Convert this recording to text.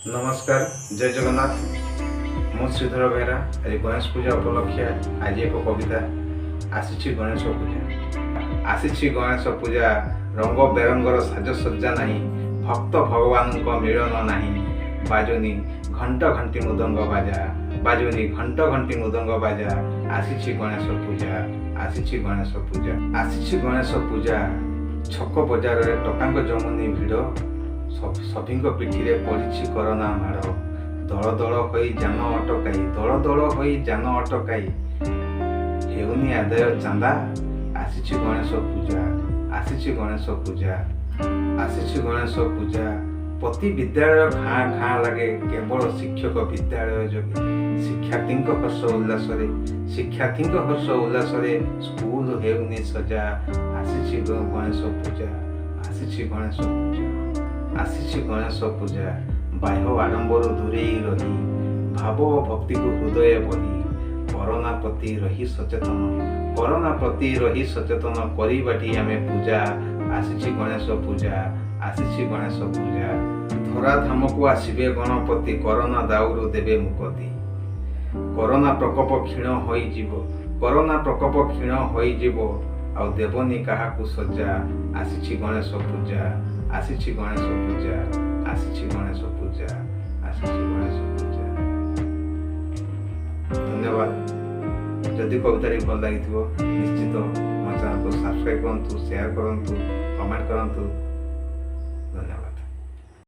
नमस्कार जय जगन्नाथ मु श्रीधर बेहरा आज गणेश पूजा उपलक्षे आज एक कविता आसी गणेश पूजा आसी गणेश पूजा रंग बेरंगर साजसज्जा नहीं भक्त भगवान मिलन नहीं बाजुनी घंट घंटी मृदंग बाजा बाजुनी घंट घंटी मृदंग बाजा आसी गणेश पूजा आसी गणेश पूजा आसी गणेश पूजा छक बजार टकांक जमुनी भिड़ सभी पिठी पड़ी करोना माड़ दल दल हो जान अटकाई दल दल हो जान अटकाई हेउनी आदाय चांदा आसी गणेश पूजा आसी गणेश पूजा आसी गणेश पूजा प्रति विद्यालय खाँ खाँ लगे केवल शिक्षक विद्यालय जोगे शिक्षार्थी हर्ष उल्लास स्कूल हेउनी सजा आसी गणेश पूजा आसी गणेश पूजा आसी गणेश पूजा बाह्य आडंबर दूरे रही भाव भक्ति को हृदय बही कोरोना प्रति रही सचेतन करिबाटी आमे पूजा आसी गणेश पूजा आसी गणेश पूजा धराधाम को आसबे गणपति कोरोना दाउरु देवे मुक्ति कोरोना प्रकोप क्षीण होई जीवो आउ देवनी काहाकू सज्जा आसी गणेश पूजा आसी गणेश पूजा आसी गणेश पूजा आसी गणेश पूजा धन्यवाद जदि कविता भल लगी निश्चित मो चैनल को सब्सक्राइब करूँ शेयर करूँ कमेंट करूँ